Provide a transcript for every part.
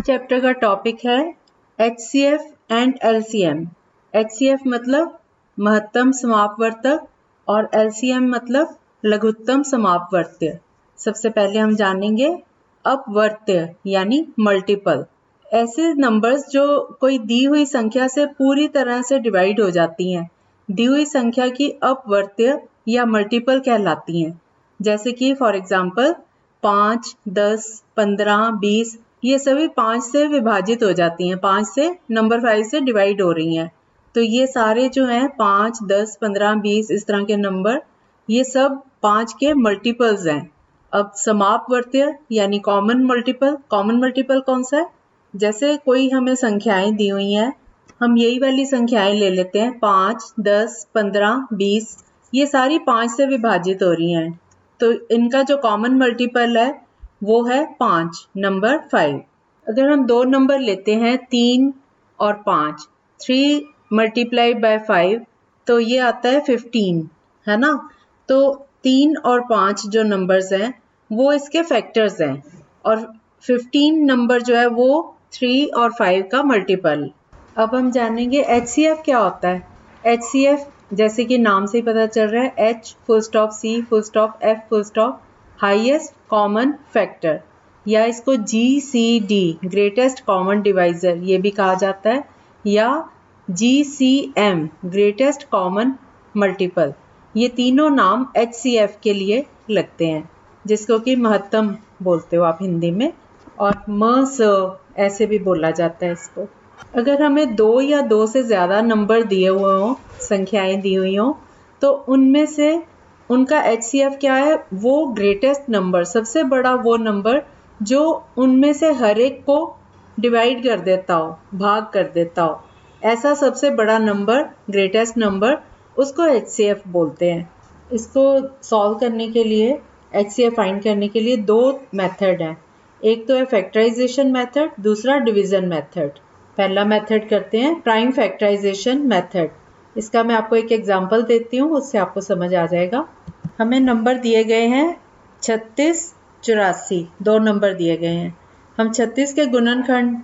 Chapter का topic है HCF and LCM। HCF मतलब महत्तम समापवर्तक और LCM मतलब लघुत्तम समापवर्त्य। सबसे पहले हम जानेंगे अपवर्त्य यानी मल्टीपल। ऐसे नंबर्स जो कोई दी हुई संख्या से पूरी तरह से डिवाइड हो जाती हैं, दी हुई संख्या की अपवर्त्य या मल्टीपल कहलाती हैं। जैसे कि फॉर एग्जाम्पल 5, 10, 15, 20 ये सभी 5 से विभाजित हो जाती हैं, 5 से नंबर 5 से डिवाइड हो रही हैं। तो ये सारे जो हैं 5, 10, 15, 20 इस तरह के नंबर, ये सब 5 के मल्टीपल्स हैं। अब समापवर्त्य यानी कॉमन मल्टीपल कौन सा है? जैसे कोई हमें संख्याएं दी हुई हैं, हम यही वाली संख्याएं ले लेते हैं 5, 10, 15, 20 ये सारी 5 से विभाजित हो रही हैं। तो इनका जो कॉमन मल्टीपल है वो है 5, नंबर 5। अगर हम दो नंबर लेते हैं 3 और 5, 3 मल्टीप्लाइड बाय 5 तो ये आता है 15, है ना। तो 3 और 5 जो नंबर्स हैं वो इसके फैक्टर्स हैं और 15 नंबर जो है वो 3 और 5 का मल्टीपल। अब हम जानेंगे HCF क्या होता है। HCF जैसे कि नाम से ही पता चल रहा है, H full stop C full stop F full stop highest common factor, या इसको GCD ग्रेटेस्ट कॉमन डिवाइजर ये भी कहा जाता है, या GCM ग्रेटेस्ट कॉमन मल्टीपल। ये तीनों नाम HCF के लिए लगते हैं, जिसको कि महत्तम बोलते हो आप हिंदी में, और स ऐसे भी बोला जाता है इसको। अगर हमें 2 या 2 से ज़्यादा नंबर दिए हुए हों, संख्याएं दी हुई हों, तो उनमें से उनका HCF क्या है? वो ग्रेटेस्ट नंबर, सबसे बड़ा वो नंबर जो उनमें से हर एक को डिवाइड कर देता हो, भाग कर देता हो, ऐसा सबसे बड़ा नंबर, ग्रेटेस्ट नंबर, उसको HCF बोलते हैं। इसको सॉल्व करने के लिए, HCF फाइंड करने के लिए दो मेथड हैं। एक तो है फैक्टराइजेशन मेथड, दूसरा डिवीजन मेथड। पहला मेथड करते हैं प्राइम फैक्टराइजेशन मेथड। इसका मैं आपको एक एग्जांपल देती हूँ, उससे आपको समझ आ जाएगा। हमें नंबर दिए गए हैं 36, 84, दो नंबर दिए गए हैं। हम 36 के गुणनखंड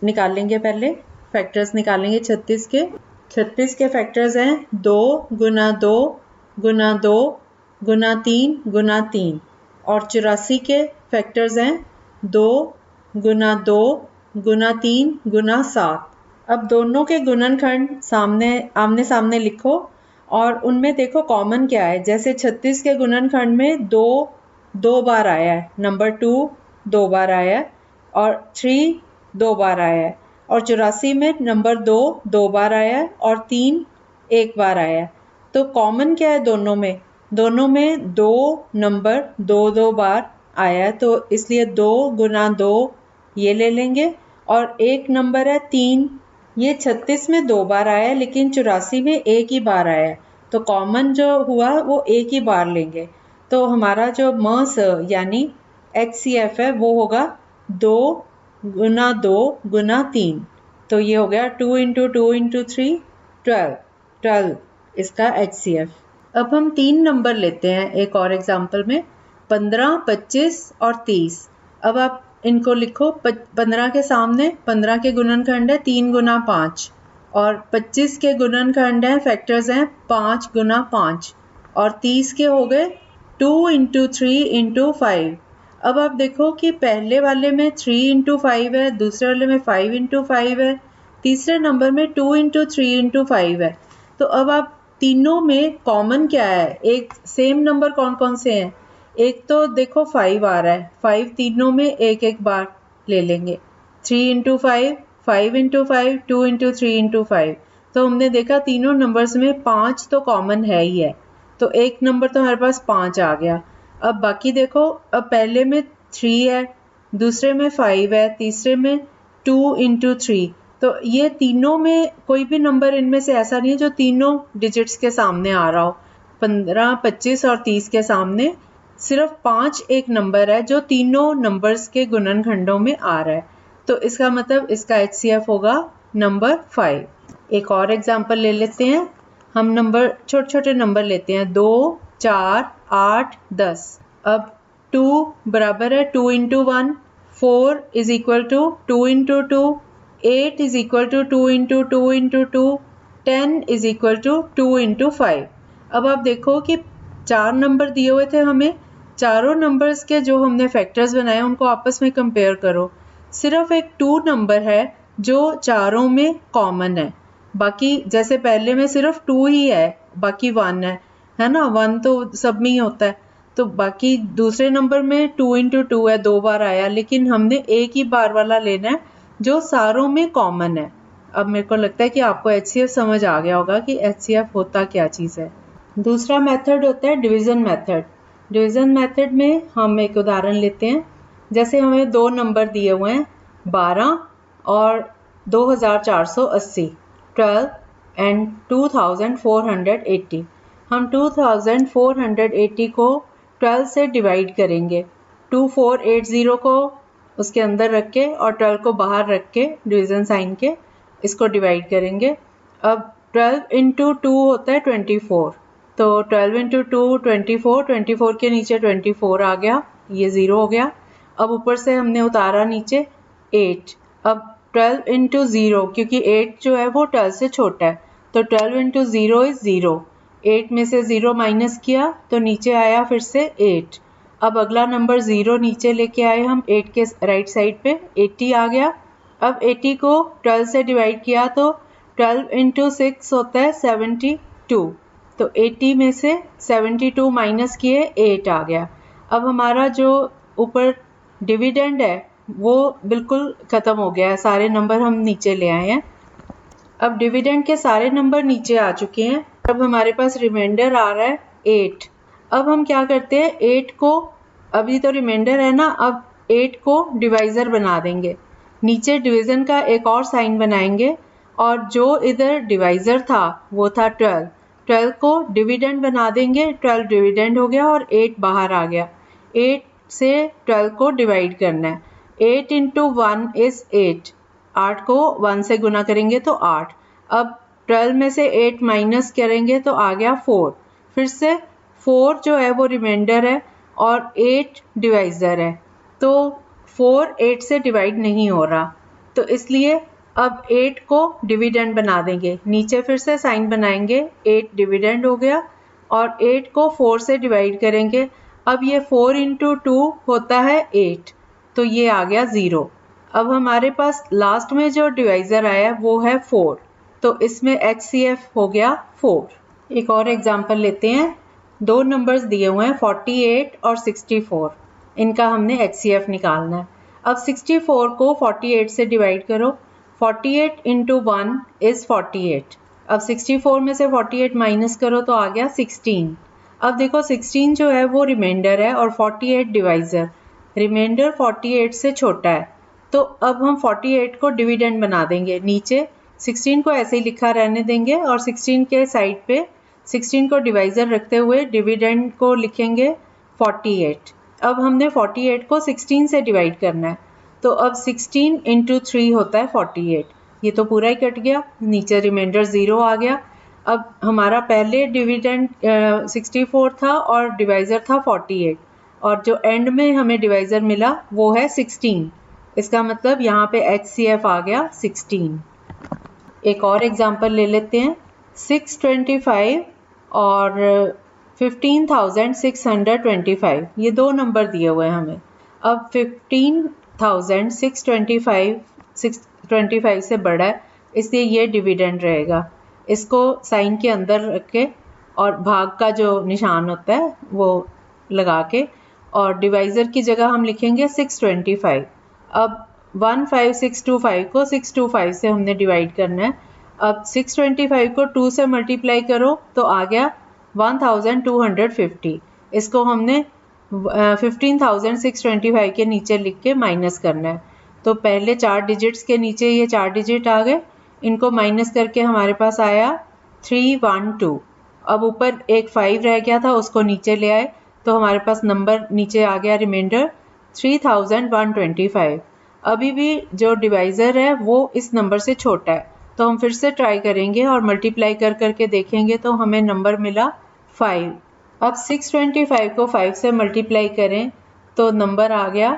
निकालेंगे, पहले फैक्टर्स निकालेंगे 36 के। 36 के फैक्टर्स हैं 2 गुना 2 गुना 2 गुना 3 गुना 3, और 84 के फैक्टर्स हैं 2 गुना 2 गुना 3 गुना 7। अब दोनों के गुणनखंड आमने सामने लिखो और उनमें देखो कॉमन क्या है। जैसे 36 के गुणनखंड में 2 दो बार आया है, नंबर 2 2 बार आया है, और 3 2 बार आया है, और 84 में नंबर 2 2 बार आया है और 3 1 बार आया है। तो कॉमन क्या है दोनों में? दोनों में 2 नंबर 2 2 बार आया है, तो इसलिए 2 गुना 2 ये ले लेंगे, और एक नंबर है 3, ये 36 में 2 बार आया है लेकिन 84 में एक ही बार आया है, तो कॉमन जो हुआ वो एक ही बार लेंगे। तो हमारा जो यानी HCF है वो होगा 2 गुना 2 गुना 3, तो ये हो गया 2 इंटू 2 इंटू 3 12 इसका HCF। अब हम 3 नंबर लेते हैं एक और एग्जाम्पल में, 15, 25 और 30। अब आप इनको लिखो। 15 के सामने 15 के गुणनखंड है 3 गुना 5, और 25 के गुणनखंड है, फैक्टर्स हैं 5 गुना 5, और 30 के हो गए 2 इंटू 3 इंटू 5। अब आप देखो कि पहले वाले में 3 इंटू 5 है, दूसरे वाले में 5 इंटू 5 है, तीसरे नंबर में 2 इंटू 3 इंटू 5 है। तो अब आप तीनों में कॉमन क्या है? एक सेम नंबर कौन कौन से हैं? एक तो देखो 5 आ रहा है, 5 तीनों में एक एक बार ले लेंगे। 3 इंटू 5, 5 इंटू 5, 2 इंटू 3 इंटू 5। तो हमने देखा तीनों नंबर्स में 5 तो कॉमन है ही है, तो एक नंबर तो हमारे पास 5 आ गया। अब बाकी देखो, अब पहले में 3 है, दूसरे में 5 है, तीसरे में 2 इंटू 3। तो ये तीनों में कोई भी नंबर इनमें से ऐसा नहीं है जो तीनों डिजिट्स के सामने आ रहा हो। 15, 25 और 30 के सामने सिर्फ 5 एक नंबर है जो तीनों नंबर्स के गुणनखंडों में आ रहा है, तो इसका मतलब इसका HCF होगा नंबर 5। एक और एग्जांपल ले लेते हैं। हम छोटे छोटे नंबर लेते हैं, 2, 4, 8, 10। अब 2 बराबर है 2 into 1 4 is equal to 2 into 2, 8 is equal to 2 into 2 into 2, 10 is equal to 2 into 5। अब आप देखो कि 4 नंबर दिए हुए थे हमें, चारों नंबर्स के जो हमने फैक्टर्स बनाए उनको आपस में कंपेयर करो। सिर्फ एक 2 नंबर है जो चारों में कॉमन है, बाकी जैसे पहले में सिर्फ 2 ही है, बाकी 1 है ना, 1 तो सब में ही होता है। तो बाकी दूसरे नंबर में 2 इंटू 2 है, 2 बार आया, लेकिन हमने एक ही बार वाला लेना है जो सारों में कॉमन है। अब मेरे को लगता है कि आपको HCF समझ आ गया होगा कि HCF होता क्या चीज़ है। दूसरा मेथड होता है डिवीज़न मेथड। डिवीज़न मेथड में हम एक उदाहरण लेते हैं। जैसे हमें 2 नंबर दिए हुए हैं 12 और 2480, 12 एंड 2480। हम 2480 को 12 से डिवाइड करेंगे। 2480 को उसके अंदर रख के और 12 को बाहर रख के डिवीज़न साइन के इसको डिवाइड करेंगे। अब 12 इंटू 2 होता है 24, तो 12 इंटू 2 24, 24 के नीचे 24 आ गया, ये 0 हो गया। अब ऊपर से हमने उतारा नीचे 8। अब 12 इंटू 0, क्योंकि 8 जो है वो 12 से छोटा है, तो 12 इंटू 0 इज़ 0। 8 में से 0 माइनस किया तो नीचे आया फिर से 8। अब अगला नंबर 0 नीचे लेके आए हम, 8 के राइट साइड पे 80 आ गया। अब 80 को 12 से डिवाइड किया तो 12 इंटू 6 होता है 72, तो 80 में से 72 माइनस किए 8 आ गया। अब हमारा जो ऊपर डिविडेंड है वो बिल्कुल ख़त्म हो गया है, सारे नंबर हम नीचे ले आए हैं। अब डिविडेंड के सारे नंबर नीचे आ चुके हैं। अब हमारे पास रिमाइंडर आ रहा है 8। अब हम क्या करते हैं, 8 को, अभी तो रिमाइंडर है ना, अब 8 को डिवाइज़र बना देंगे। नीचे डिवीज़न का एक और साइन बनाएंगे और जो इधर डिवाइज़र था वो था 12। 12 को डिविडेंड बना देंगे, 12 डिविडेंड हो गया और 8 बाहर आ गया। 8 से 12 को डिवाइड करना है। 8 इंटू 1 इज़ 8। 8 को 1 से गुना करेंगे तो 8। अब 12 में से 8 माइनस करेंगे तो आ गया 4। फिर से 4 जो है वो रिमाइंडर है और 8 डिवाइज़र है, तो 4 8 से डिवाइड नहीं हो रहा, तो इसलिए अब 8 को डिविडेंड बना देंगे। नीचे फिर से साइन बनाएंगे, 8 डिविडेंड हो गया और 8 को 4 से डिवाइड करेंगे। अब ये 4 इंटू 2 होता है 8, तो ये आ गया 0। अब हमारे पास लास्ट में जो डिवाइज़र आया वो है 4, तो इसमें HCF हो गया 4। एक और एग्जांपल लेते हैं। 2 नंबर्स दिए हुए हैं 48 और 64, इनका हमने HCF निकालना है। अब 64 को 48 से डिवाइड करो। 48 इंटू 1 इज़ 48। अब 64 में से 48 माइनस करो तो आ गया 16। अब देखो 16 जो है वो रिमाइंडर है और 48 डिवाइज़र। रिमाइंडर 48 से छोटा है, तो अब हम 48 को डिविडेंड बना देंगे। नीचे 16 को ऐसे ही लिखा रहने देंगे और 16 के साइड पे 16 को डिवाइज़र रखते हुए डिविडेंड को लिखेंगे 48। अब हमने 48 को 16 से डिवाइड करना है, तो अब 16 इंटू 3 होता है 48। ये तो पूरा ही कट गया, नीचे रिमाइंडर 0 आ गया। अब हमारा पहले डिविडेंड 64 था और डिवाइज़र था 48, और जो एंड में हमें डिवाइज़र मिला वो है 16। इसका मतलब यहाँ पे HCF आ गया 16। एक और एग्जांपल ले लेते हैं। 625 और 15,625, ये 2 नंबर दिए हुए हैं हमें। अब 15,625 से बड़ा है, इसलिए ये डिविडेंड रहेगा। इसको साइन के अंदर रख के और भाग का जो निशान होता है वो लगा के, और डिवाइज़र की जगह हम लिखेंगे 625। अब 15625 को 625 से हमने डिवाइड करना है। अब 625 को 2 से मल्टीप्लाई करो तो आ गया 1250। इसको हमने 15,625 के नीचे लिख के माइनस करना है। तो पहले 4 डिजिट्स के नीचे ये 4 डिजिट आ गए, इनको माइनस करके हमारे पास आया 312। अब ऊपर एक 5 रह गया था, उसको नीचे ले आए तो हमारे पास नंबर नीचे आ गया रिमाइंडर 3125। अभी भी जो डिवाइज़र है वो इस नंबर से छोटा है, तो हम फिर से ट्राई करेंगे और मल्टीप्लाई कर करके देखेंगे तो हमें नंबर मिला 5। अब 625 को 5 से मल्टीप्लाई करें तो नंबर आ गया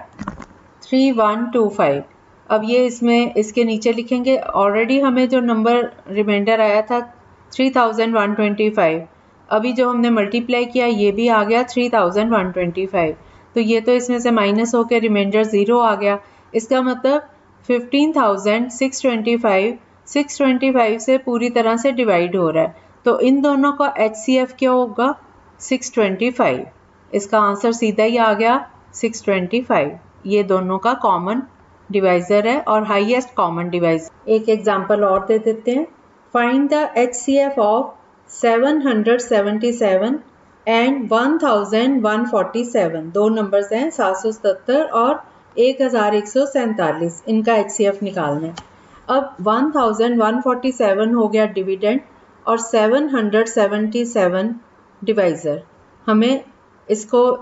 3125। अब ये इसमें इसके नीचे लिखेंगे। ऑलरेडी हमें जो नंबर रिमाइंडर आया था 3125, अभी जो हमने मल्टीप्लाई किया ये भी आ गया 3125। तो ये तो इसमें से माइनस होकर रिमाइंडर 0 आ गया। इसका मतलब 15,625 625 से पूरी तरह से डिवाइड हो रहा है। तो इन दोनों का HCF क्या होगा? 625। इसका आंसर सीधा ही आ गया 625। ये दोनों का कॉमन डिवाइजर है और हाईएस्ट कॉमन डिवाइजर। एक एग्जांपल और दे देते हैं। Find the HCF of 777 and 1147। दो नंबर्स हैं 777 और 1147। इनका HCF निकालना है। अब 1147 हो गया डिविडेंड और 777 डिवाइजर। हमें इसको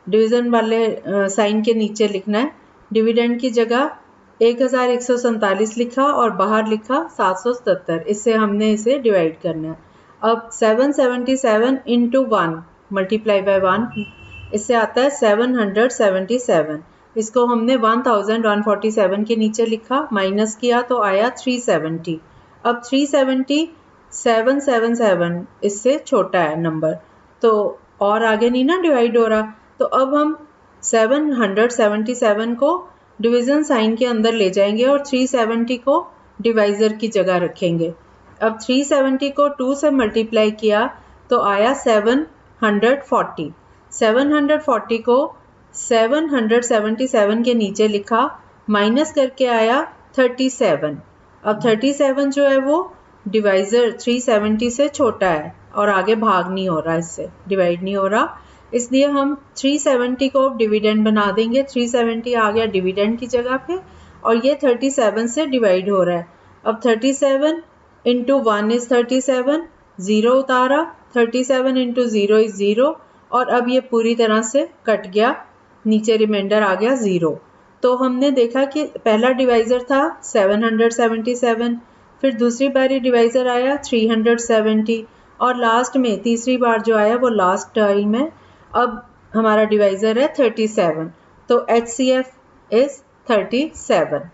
डिवीज़न वाले साइन के नीचे लिखना है। डिविडेंड की जगह 1147 लिखा और बाहर लिखा 777। इससे हमने इसे डिवाइड करना है। अब 777 इंटू 1 मल्टीप्लाई बाय 1, इससे आता है 777। इसको हमने 1147 के नीचे लिखा, माइनस किया तो आया 370। अब 370 777 इससे छोटा है नंबर, तो और आगे नहीं ना डिवाइड हो रहा। तो अब हम 777 को डिवीज़न साइन के अंदर ले जाएंगे और 370 को डिवाइज़र की जगह रखेंगे। अब 370 को 2 से मल्टीप्लाई किया तो आया 740। 740 को 777 के नीचे लिखा, माइनस करके आया 37। अब 37 जो है वो डिवाइज़र 370 से छोटा है और आगे भाग नहीं हो रहा, इससे डिवाइड नहीं हो रहा, इसलिए हम 370 को डिविडेंड बना देंगे। 370 आ गया डिविडेंड की जगह पे और ये 37 से डिवाइड हो रहा है। अब 37 इंटू 1 इज़ 37, 0 उतारा, 37 इंटू 0 इज़ 0 और अब ये पूरी तरह से कट गया, नीचे रिमाइंडर आ गया 0। तो हमने देखा कि पहला डिवाइज़र था 777, फिर दूसरी बारी डिवाइज़र आया 370 और लास्ट में तीसरी बार जो आया वो लास्ट टाइम है। अब हमारा डिवाइज़र है 37, तो HCF इज़ 37।